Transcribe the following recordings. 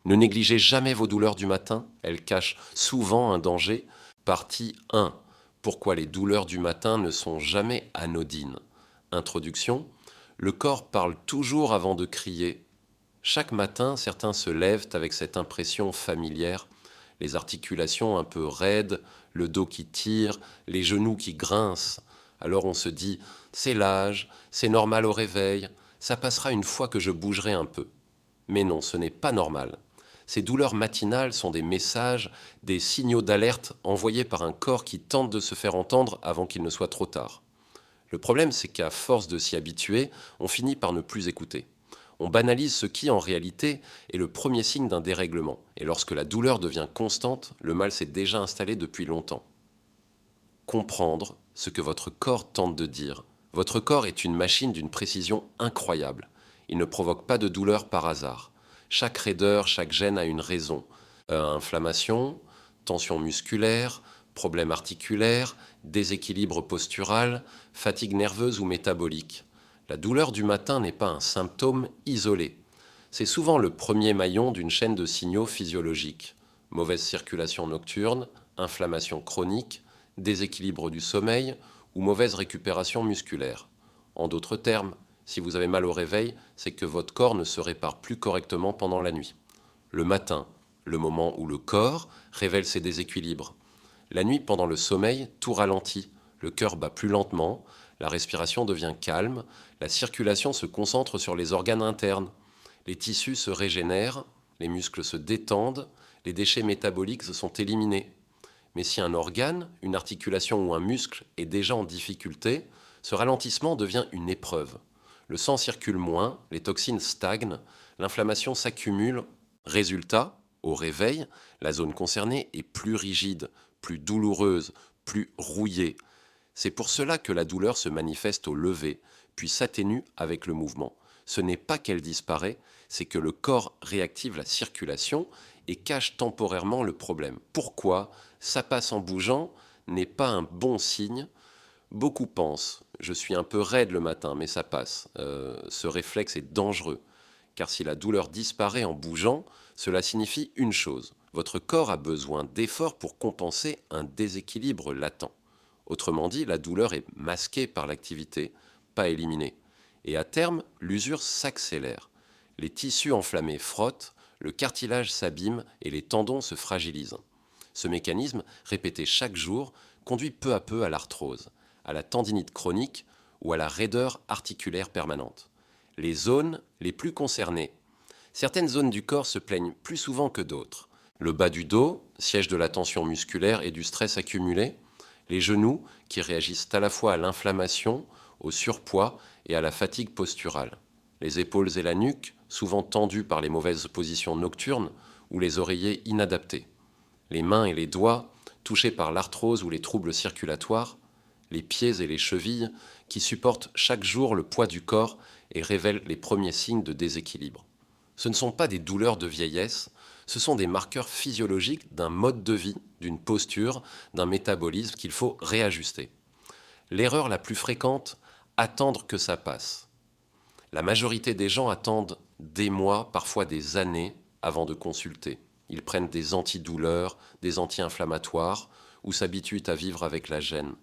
Ne négligez jamais vos douleurs du matin, elles cachent souvent un danger. Partie 1. Pourquoi les douleurs du matin ne sont jamais anodines. Introduction. Le corps parle toujours avant de crier. Chaque matin, certains se lèvent avec cette impression familière, les articulations un peu raides, le dos qui tire, les genoux qui grincent. Alors on se dit « c'est l'âge, c'est normal au réveil, ça passera une fois que je bougerai un peu ». Mais non, ce n'est pas normal. Ces douleurs matinales sont des messages, des signaux d'alerte envoyés par un corps qui tente de se faire entendre avant qu'il ne soit trop tard. Le problème, c'est qu'à force de s'y habituer, on finit par ne plus écouter. On banalise ce qui, en réalité, est le premier signe d'un dérèglement. Et lorsque la douleur devient constante, le mal s'est déjà installé depuis longtemps. Comprendre ce que votre corps tente de dire. Votre corps est une machine d'une précision incroyable. Il ne provoque pas de douleur par hasard. Chaque raideur, chaque gêne a une raison. Inflammation, tension musculaire, problème articulaire, déséquilibre postural, fatigue nerveuse ou métabolique. La douleur du matin n'est pas un symptôme isolé. C'est souvent le premier maillon d'une chaîne de signaux physiologiques. Mauvaise circulation nocturne, inflammation chronique, déséquilibre du sommeil ou mauvaise récupération musculaire. En d'autres termes, si vous avez mal au réveil, c'est que votre corps ne se répare plus correctement pendant la nuit. Le matin, le moment où le corps révèle ses déséquilibres. La nuit, pendant le sommeil, tout ralentit. Le cœur bat plus lentement, la respiration devient calme, la circulation se concentre sur les organes internes. Les tissus se régénèrent, les muscles se détendent, les déchets métaboliques sont éliminés. Mais si un organe, une articulation ou un muscle est déjà en difficulté, ce ralentissement devient une épreuve. Le sang circule moins, les toxines stagnent, l'inflammation s'accumule. Résultat, au réveil, la zone concernée est plus rigide, plus douloureuse, plus rouillée. C'est pour cela que la douleur se manifeste au lever, puis s'atténue avec le mouvement. Ce n'est pas qu'elle disparaît, c'est que le corps réactive la circulation et cache temporairement le problème. Pourquoi ça passe en bougeant n'est pas un bon signe. Beaucoup pensent « je suis un peu raide le matin, mais ça passe ». Ce réflexe est dangereux, car si la douleur disparaît en bougeant, cela signifie une chose. Votre corps a besoin d'efforts pour compenser un déséquilibre latent. Autrement dit, la douleur est masquée par l'activité, pas éliminée. Et à terme, l'usure s'accélère. Les tissus enflammés frottent, le cartilage s'abîme et les tendons se fragilisent. Ce mécanisme, répété chaque jour, conduit peu à peu à l'arthrose, à la tendinite chronique ou à la raideur articulaire permanente. Les zones les plus concernées. Certaines zones du corps se plaignent plus souvent que d'autres. Le bas du dos, siège de la tension musculaire et du stress accumulé. Les genoux, qui réagissent à la fois à l'inflammation, au surpoids et à la fatigue posturale. Les épaules et la nuque, souvent tendues par les mauvaises positions nocturnes ou les oreillers inadaptés. Les mains et les doigts, touchés par l'arthrose ou les troubles circulatoires. Les pieds et les chevilles, qui supportent chaque jour le poids du corps et révèlent les premiers signes de déséquilibre. Ce ne sont pas des douleurs de vieillesse, ce sont des marqueurs physiologiques d'un mode de vie, d'une posture, d'un métabolisme qu'il faut réajuster. L'erreur la plus fréquente, attendre que ça passe. La majorité des gens attendent des mois, parfois des années, avant de consulter. Ils prennent des antidouleurs, des anti-inflammatoires, ou s'habituent à vivre avec la gêne.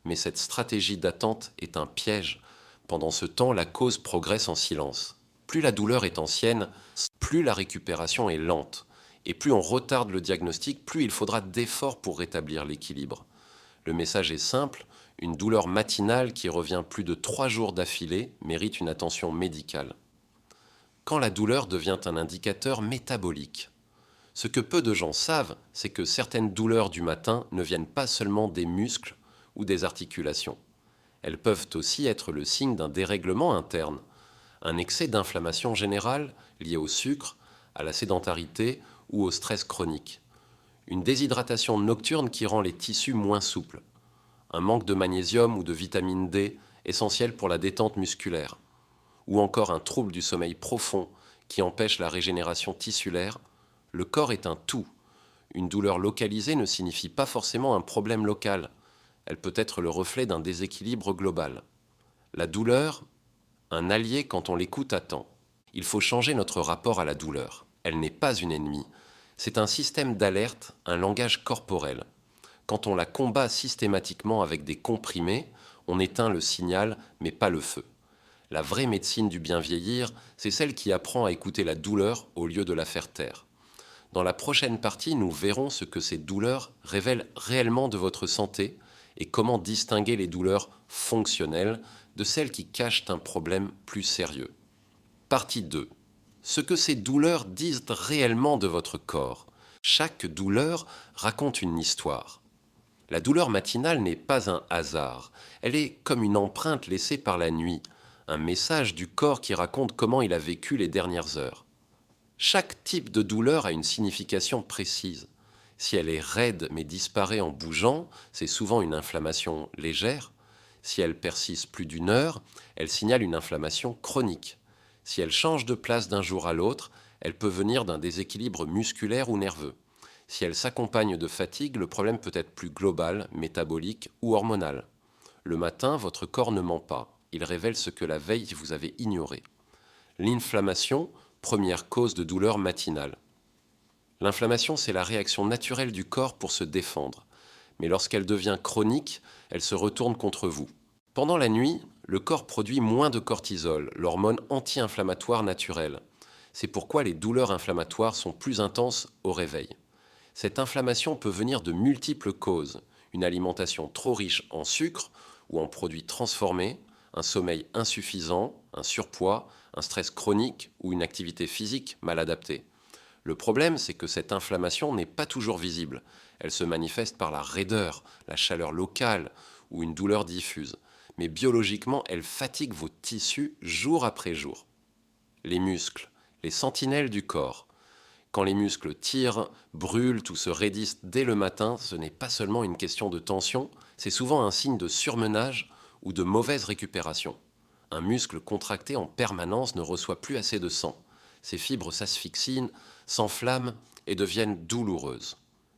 Mais cette stratégie d'attente est un piège. Pendant ce temps, la cause progresse en silence. Plus la douleur est ancienne, plus la récupération est lente. Et plus on retarde le diagnostic, plus il faudra d'efforts pour rétablir l'équilibre. Le message est simple, une douleur matinale qui revient plus de 3 jours d'affilée mérite une attention médicale. Quand la douleur devient un indicateur métabolique. Ce que peu de gens savent, c'est que certaines douleurs du matin ne viennent pas seulement des muscles ou des articulations. Elles peuvent aussi être le signe d'un dérèglement interne, un excès d'inflammation générale lié au sucre, à la sédentarité ou au stress chronique, une déshydratation nocturne qui rend les tissus moins souples, un manque de magnésium ou de vitamine D essentiel pour la détente musculaire, ou encore un trouble du sommeil profond qui empêche la régénération tissulaire. Le corps est un tout. Une douleur localisée ne signifie pas forcément un problème local. Elle peut être le reflet d'un déséquilibre global. La douleur, un allié quand on l'écoute à temps. Il faut changer notre rapport à la douleur. Elle n'est pas une ennemie. C'est un système d'alerte, un langage corporel. Quand on la combat systématiquement avec des comprimés, on éteint le signal mais pas le feu. La vraie médecine du bien vieillir, c'est celle qui apprend à écouter la douleur au lieu de la faire taire. Dans la prochaine partie, nous verrons ce que ces douleurs révèlent réellement de votre santé et comment distinguer les douleurs fonctionnelles de celles qui cachent un problème plus sérieux. Partie 2. Ce que ces douleurs disent réellement de votre corps. Chaque douleur raconte une histoire. La douleur matinale n'est pas un hasard. Elle est comme une empreinte laissée par la nuit, un message du corps qui raconte comment il a vécu les dernières heures. Chaque type de douleur a une signification précise. Si elle est raide mais disparaît en bougeant, c'est souvent une inflammation légère. Si elle persiste plus d'une heure, elle signale une inflammation chronique. Si elle change de place d'un jour à l'autre, elle peut venir d'un déséquilibre musculaire ou nerveux. Si elle s'accompagne de fatigue, le problème peut être plus global, métabolique ou hormonal. Le matin, votre corps ne ment pas. Il révèle ce que la veille vous avez ignoré. L'inflammation, première cause de douleur matinale. L'inflammation, c'est la réaction naturelle du corps pour se défendre. Mais lorsqu'elle devient chronique, elle se retourne contre vous. Pendant la nuit, le corps produit moins de cortisol, l'hormone anti-inflammatoire naturelle. C'est pourquoi les douleurs inflammatoires sont plus intenses au réveil. Cette inflammation peut venir de multiples causes. Une alimentation trop riche en sucre ou en produits transformés, un sommeil insuffisant, un surpoids, un stress chronique ou une activité physique mal adaptée. Le problème, c'est que cette inflammation n'est pas toujours visible. Elle se manifeste par la raideur, la chaleur locale ou une douleur diffuse. Mais biologiquement, elle fatigue vos tissus jour après jour. Les muscles, les sentinelles du corps. Quand les muscles tirent, brûlent ou se raidissent dès le matin, ce n'est pas seulement une question de tension, c'est souvent un signe de surmenage ou de mauvaise récupération. Un muscle contracté en permanence ne reçoit plus assez de sang. Ses fibres s'asphyxient, s'enflamment et deviennent douloureuses.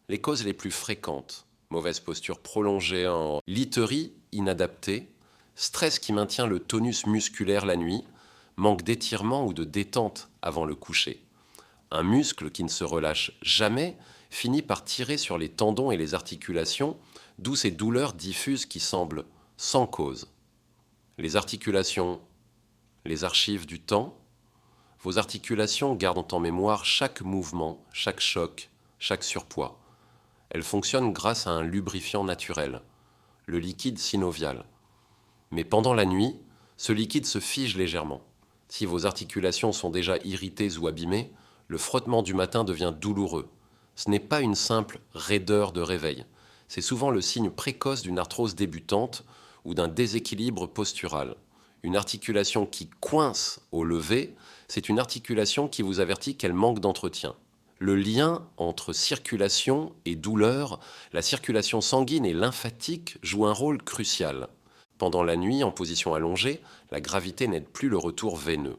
Les causes les plus fréquentes: mauvaise posture prolongée en literie inadaptée, stress qui maintient le tonus musculaire la nuit, manque d'étirement ou de détente avant le coucher. Un muscle qui ne se relâche jamais finit par tirer sur les tendons et les articulations, d'où ces douleurs diffuses qui semblent sans cause. Les articulations, les archives du temps. Vos articulations gardent en mémoire chaque mouvement, chaque choc, chaque surpoids. Elles fonctionnent grâce à un lubrifiant naturel, le liquide synovial. Mais pendant la nuit, ce liquide se fige légèrement. Si vos articulations sont déjà irritées ou abîmées, le frottement du matin devient douloureux. Ce n'est pas une simple raideur de réveil. C'est souvent le signe précoce d'une arthrose débutante ou d'un déséquilibre postural. Une articulation qui coince au lever, c'est une articulation qui vous avertit qu'elle manque d'entretien. Le lien entre circulation et douleur, la circulation sanguine et lymphatique joue un rôle crucial. Pendant la nuit, en position allongée, la gravité n'aide plus le retour veineux.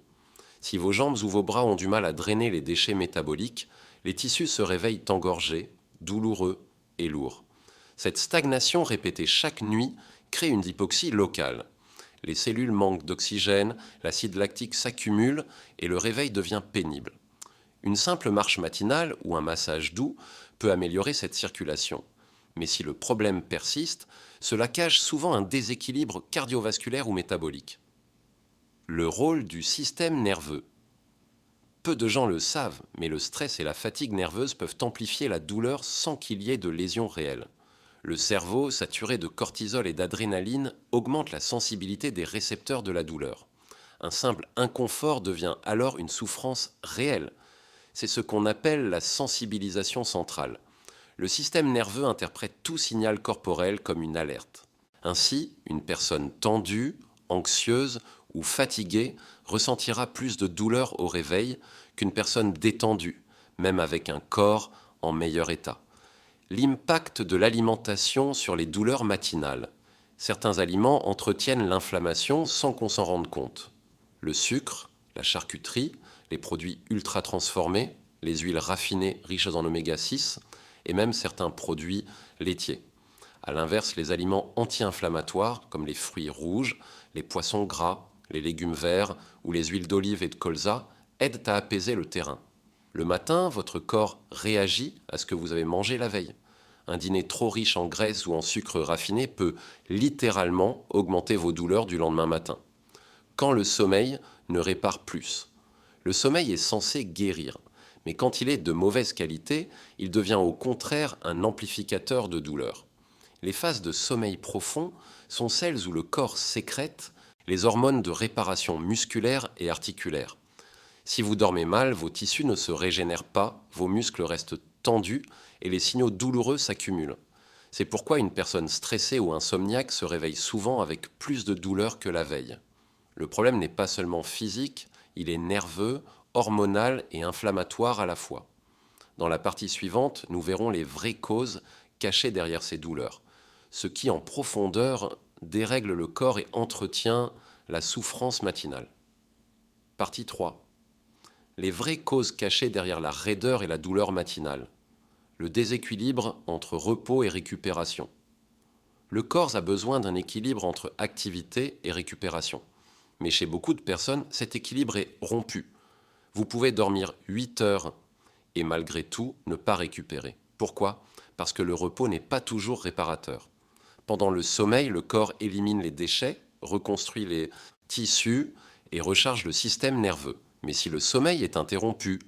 Si vos jambes ou vos bras ont du mal à drainer les déchets métaboliques, les tissus se réveillent engorgés, douloureux et lourds. Cette stagnation répétée chaque nuit crée une hypoxie locale. Les cellules manquent d'oxygène, l'acide lactique s'accumule et le réveil devient pénible. Une simple marche matinale ou un massage doux peut améliorer cette circulation. Mais si le problème persiste, cela cache souvent un déséquilibre cardiovasculaire ou métabolique. Le rôle du système nerveux. Peu de gens le savent, mais le stress et la fatigue nerveuse peuvent amplifier la douleur sans qu'il y ait de lésions réelles. Le cerveau, saturé de cortisol et d'adrénaline, augmente la sensibilité des récepteurs de la douleur. Un simple inconfort devient alors une souffrance réelle. C'est ce qu'on appelle la sensibilisation centrale. Le système nerveux interprète tout signal corporel comme une alerte. Ainsi, une personne tendue, anxieuse ou fatiguée ressentira plus de douleur au réveil qu'une personne détendue, même avec un corps en meilleur état. L'impact de l'alimentation sur les douleurs matinales. Certains aliments entretiennent l'inflammation sans qu'on s'en rende compte. Le sucre, la charcuterie, les produits ultra transformés, les huiles raffinées riches en oméga 6 et même certains produits laitiers. A l'inverse, les aliments anti-inflammatoires comme les fruits rouges, les poissons gras, les légumes verts ou les huiles d'olive et de colza aident à apaiser le terrain. Le matin, votre corps réagit à ce que vous avez mangé la veille. Un dîner trop riche en graisse ou en sucre raffiné peut littéralement augmenter vos douleurs du lendemain matin. Quand le sommeil ne répare plus. Le sommeil est censé guérir, mais quand il est de mauvaise qualité, il devient au contraire un amplificateur de douleur. Les phases de sommeil profond sont celles où le corps sécrète les hormones de réparation musculaire et articulaire. Si vous dormez mal, vos tissus ne se régénèrent pas, vos muscles restent tendus et les signaux douloureux s'accumulent. C'est pourquoi une personne stressée ou insomniaque se réveille souvent avec plus de douleur que la veille. Le problème n'est pas seulement physique, il est nerveux, hormonal et inflammatoire à la fois. Dans la partie suivante, nous verrons les vraies causes cachées derrière ces douleurs, ce qui en profondeur dérègle le corps et entretient la souffrance matinale. Partie 3. Les vraies causes cachées derrière la raideur et la douleur matinale. Le déséquilibre entre repos et récupération. Le corps a besoin d'un équilibre entre activité et récupération. Mais chez beaucoup de personnes, cet équilibre est rompu. Vous pouvez dormir 8 heures et malgré tout ne pas récupérer. Pourquoi ? Parce que le repos n'est pas toujours réparateur. Pendant le sommeil, le corps élimine les déchets, reconstruit les tissus et recharge le système nerveux. Mais si le sommeil est interrompu,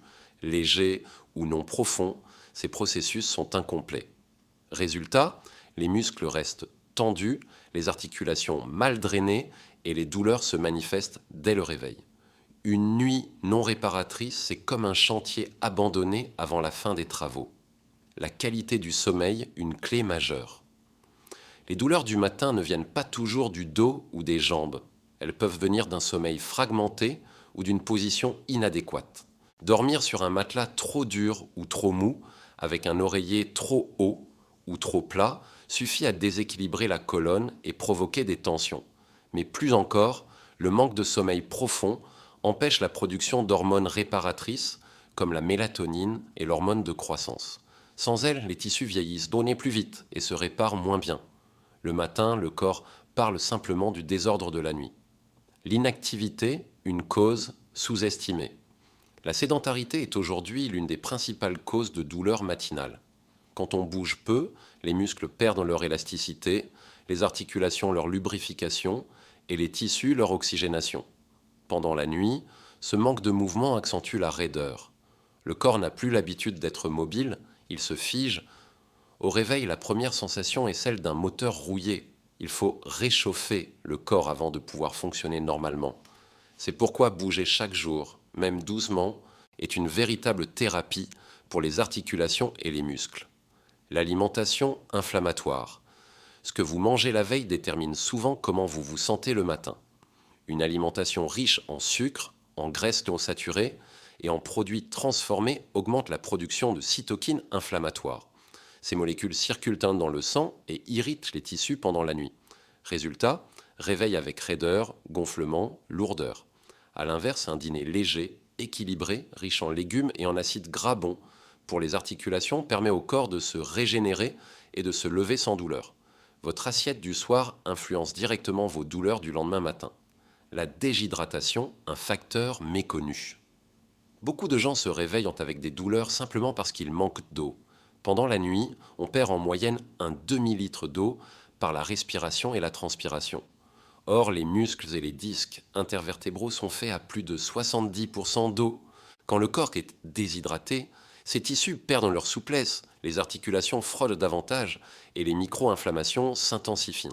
léger ou non profond, ces processus sont incomplets. Résultat, les muscles restent tendus, les articulations mal drainées et les douleurs se manifestent dès le réveil. Une nuit non réparatrice, c'est comme un chantier abandonné avant la fin des travaux. La qualité du sommeil, une clé majeure. Les douleurs du matin ne viennent pas toujours du dos ou des jambes. Elles peuvent venir d'un sommeil fragmenté ou d'une position inadéquate. Dormir sur un matelas trop dur ou trop mou, avec un oreiller trop haut ou trop plat, suffit à déséquilibrer la colonne et provoquer des tensions. Mais plus encore, le manque de sommeil profond empêche la production d'hormones réparatrices comme la mélatonine et l'hormone de croissance. Sans elles, les tissus vieillissent donc plus vite et se réparent moins bien. Le matin, le corps parle simplement du désordre de la nuit. L'inactivité, une cause sous-estimée. La sédentarité est aujourd'hui l'une des principales causes de douleurs matinales. Quand on bouge peu, les muscles perdent leur élasticité, les articulations leur lubrification et les tissus leur oxygénation. Pendant la nuit, ce manque de mouvement accentue la raideur. Le corps n'a plus l'habitude d'être mobile, il se fige. Au réveil, la première sensation est celle d'un moteur rouillé. Il faut réchauffer le corps avant de pouvoir fonctionner normalement. C'est pourquoi bouger chaque jour, même doucement, est une véritable thérapie pour les articulations et les muscles. L'alimentation inflammatoire. Ce que vous mangez la veille détermine souvent comment vous vous sentez le matin. Une alimentation riche en sucre, en graisses non saturées et en produits transformés augmente la production de cytokines inflammatoires. Ces molécules circulent dans le sang et irritent les tissus pendant la nuit. Résultat, réveil avec raideur, gonflement, lourdeur. A l'inverse, un dîner léger, équilibré, riche en légumes et en acides gras bons pour les articulations permet au corps de se régénérer et de se lever sans douleur. Votre assiette du soir influence directement vos douleurs du lendemain matin. La déshydratation, un facteur méconnu. Beaucoup de gens se réveillent avec des douleurs simplement parce qu'ils manquent d'eau. Pendant la nuit, on perd en moyenne un demi-litre d'eau par la respiration et la transpiration. Or, les muscles et les disques intervertébraux sont faits à plus de 70% d'eau. Quand le corps est déshydraté, ces tissus perdent leur souplesse, les articulations frôlent davantage et les micro-inflammations s'intensifient.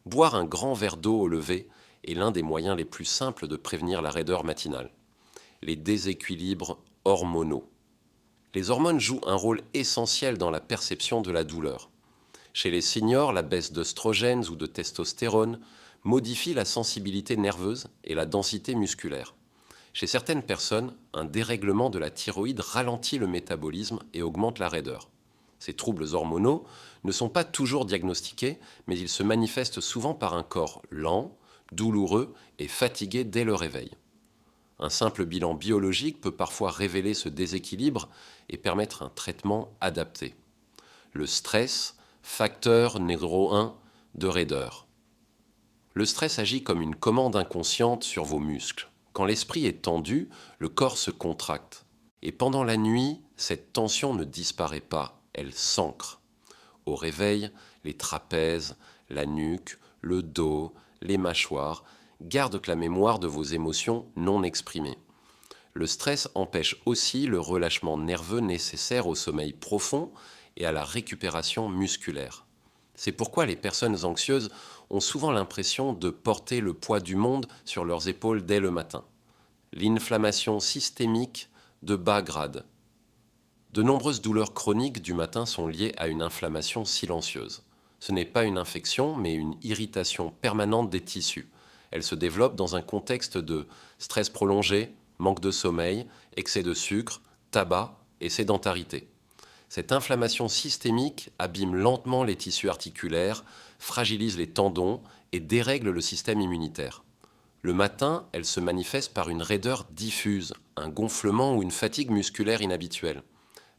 Boire un grand verre d'eau au lever est l'un des moyens les plus simples de prévenir la raideur matinale. Les déséquilibres hormonaux. Les hormones jouent un rôle essentiel dans la perception de la douleur. Chez les seniors, la baisse d'œstrogènes ou de testostérone modifie la sensibilité nerveuse et la densité musculaire. Chez certaines personnes, un dérèglement de la thyroïde ralentit le métabolisme et augmente la raideur. Ces troubles hormonaux ne sont pas toujours diagnostiqués, mais ils se manifestent souvent par un corps lent, douloureux et fatigué dès le réveil. Un simple bilan biologique peut parfois révéler ce déséquilibre et permettre un traitement adapté. Le stress, facteur numéro 1 de raideur. Le stress agit comme une commande inconsciente sur vos muscles. Quand l'esprit est tendu, le corps se contracte. Et pendant la nuit, cette tension ne disparaît pas, elle s'ancre. Au réveil, les trapèzes, la nuque, le dos, les mâchoires gardent la mémoire de vos émotions non exprimées. Le stress empêche aussi le relâchement nerveux nécessaire au sommeil profond et à la récupération musculaire. C'est pourquoi les personnes anxieuses ont souvent l'impression de porter le poids du monde sur leurs épaules dès le matin. L'inflammation systémique de bas grade. De nombreuses douleurs chroniques du matin sont liées à une inflammation silencieuse. Ce n'est pas une infection, mais une irritation permanente des tissus. Elle se développe dans un contexte de stress prolongé, manque de sommeil, excès de sucre, tabac et sédentarité. Cette inflammation systémique abîme lentement les tissus articulaires, fragilise les tendons et dérègle le système immunitaire. Le matin, elle se manifeste par une raideur diffuse, un gonflement ou une fatigue musculaire inhabituelle.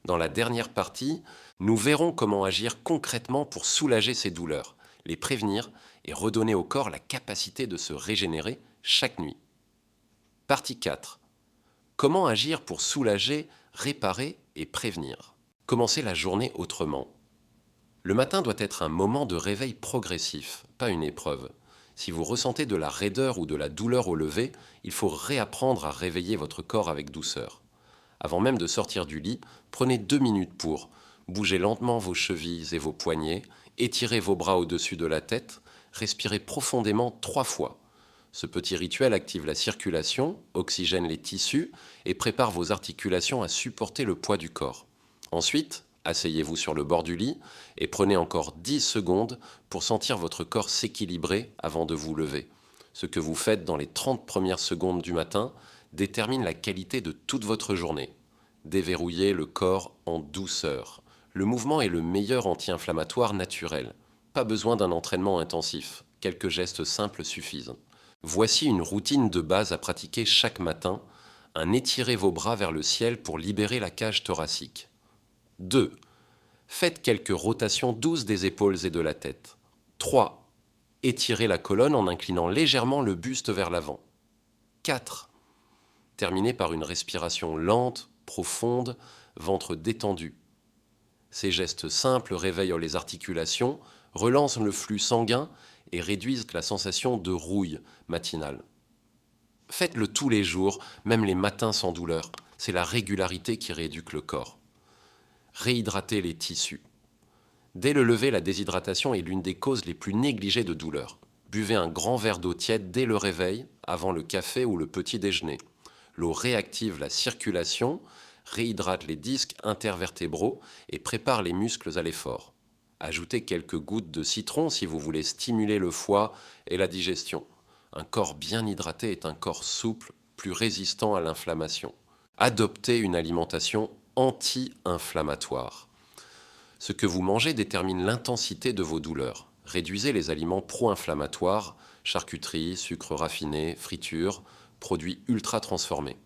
Dans la dernière partie, nous verrons comment agir concrètement pour soulager ces douleurs, les prévenir et redonner au corps la capacité de se régénérer chaque nuit. Partie 4. Comment agir pour soulager, réparer et prévenir? Commencer la journée autrement. Le matin doit être un moment de réveil progressif, pas une épreuve. Si vous ressentez de la raideur ou de la douleur au lever, il faut réapprendre à réveiller votre corps avec douceur. Avant même de sortir du lit, prenez 2 minutes pour bouger lentement vos chevilles et vos poignets, étirez vos bras au-dessus de la tête, respirez profondément 3 fois. Ce petit rituel active la circulation, oxygène les tissus et prépare vos articulations à supporter le poids du corps. Ensuite, asseyez-vous sur le bord du lit et prenez encore 10 secondes pour sentir votre corps s'équilibrer avant de vous lever. Ce que vous faites dans les 30 premières secondes du matin détermine la qualité de toute votre journée. Déverrouillez le corps en douceur. Le mouvement est le meilleur anti-inflammatoire naturel. Pas besoin d'un entraînement intensif. Quelques gestes simples suffisent. Voici une routine de base à pratiquer chaque matin. Étirez vos bras vers le ciel pour libérer la cage thoracique. 2. Faites quelques rotations douces des épaules et de la tête. 3. Étirez la colonne en inclinant légèrement le buste vers l'avant. 4. Terminez par une respiration lente, profonde, ventre détendu. Ces gestes simples réveillent les articulations, relancent le flux sanguin et réduisent la sensation de rouille matinale. Faites-le tous les jours, même les matins sans douleur. C'est la régularité qui rééduque le corps. Réhydrater les tissus. Dès le lever, la déshydratation est l'une des causes les plus négligées de douleur. Buvez un grand verre d'eau tiède dès le réveil, avant le café ou le petit déjeuner. L'eau réactive la circulation, réhydrate les disques intervertébraux et prépare les muscles à l'effort. Ajoutez quelques gouttes de citron si vous voulez stimuler le foie et la digestion. Un corps bien hydraté est un corps souple, plus résistant à l'inflammation. Adoptez une alimentation anti-inflammatoire. Ce que vous mangez détermine l'intensité de vos douleurs. Réduisez les aliments pro-inflammatoires, charcuterie, sucre raffiné, friture, produits ultra transformés.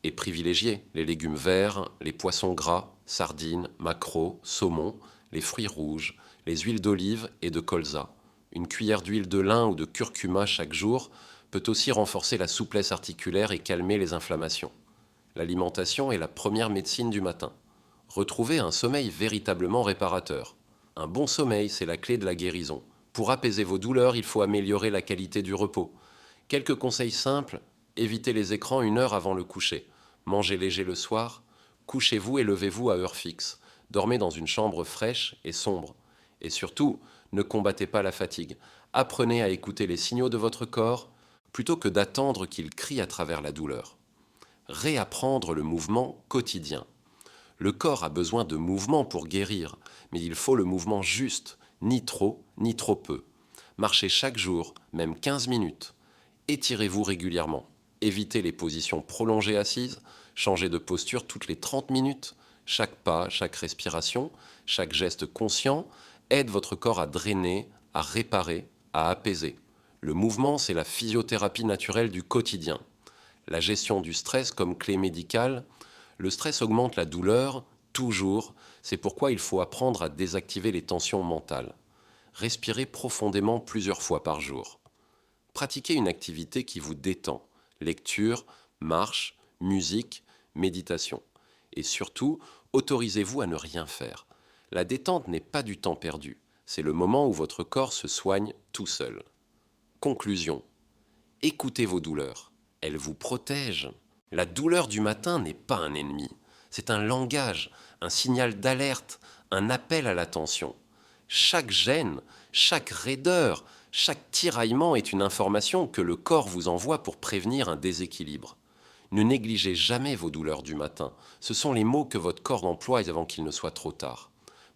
Et privilégiez les légumes verts, les poissons gras, sardines, maquereaux, saumon, les fruits rouges, les huiles d'olive et de colza. Une cuillère d'huile de lin ou de curcuma chaque jour peut aussi renforcer la souplesse articulaire et calmer les inflammations. L'alimentation est la première médecine du matin. Retrouvez un sommeil véritablement réparateur. Un bon sommeil, c'est la clé de la guérison. Pour apaiser vos douleurs, il faut améliorer la qualité du repos. Quelques conseils simples: évitez les écrans 1 heure avant le coucher. Mangez léger le soir. Couchez-vous et levez-vous à heure fixe. Dormez dans une chambre fraîche et sombre. Et surtout, ne combattez pas la fatigue. Apprenez à écouter les signaux de votre corps plutôt que d'attendre qu'il crie à travers la douleur. Réapprendre le mouvement quotidien. Le corps a besoin de mouvement pour guérir, mais il faut le mouvement juste, ni trop peu. Marchez chaque jour, même 15 minutes. Étirez-vous régulièrement. Évitez les positions prolongées assises. Changez de posture toutes les 30 minutes. Chaque pas, chaque respiration, chaque geste conscient aide votre corps à drainer, à réparer, à apaiser. Le mouvement, c'est la physiothérapie naturelle du quotidien. La gestion du stress comme clé médicale. Le stress augmente la douleur, toujours. C'est pourquoi il faut apprendre à désactiver les tensions mentales. Respirez profondément plusieurs fois par jour. Pratiquez une activité qui vous détend. Lecture, marche, musique, méditation. Et surtout, autorisez-vous à ne rien faire. La détente n'est pas du temps perdu, c'est le moment où votre corps se soigne tout seul. Conclusion. Écoutez vos douleurs. Elles vous protègent. La douleur du matin n'est pas un ennemi. C'est un langage, un signal d'alerte, un appel à l'attention. Chaque gêne, chaque raideur, chaque tiraillement est une information que le corps vous envoie pour prévenir un déséquilibre. Ne négligez jamais vos douleurs du matin. Ce sont les mots que votre corps emploie avant qu'il ne soit trop tard.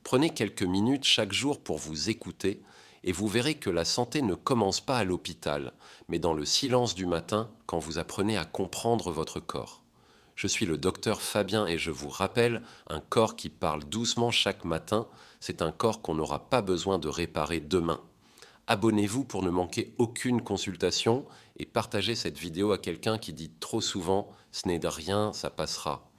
Prenez quelques minutes chaque jour pour vous écouter et vous verrez que la santé ne commence pas à l'hôpital, mais dans le silence du matin quand vous apprenez à comprendre votre corps. Je suis le docteur Fabien et je vous rappelle, un corps qui parle doucement chaque matin, c'est un corps qu'on n'aura pas besoin de réparer demain. Abonnez-vous pour ne manquer aucune consultation et partagez cette vidéo à quelqu'un qui dit trop souvent « ce n'est de rien, ça passera ».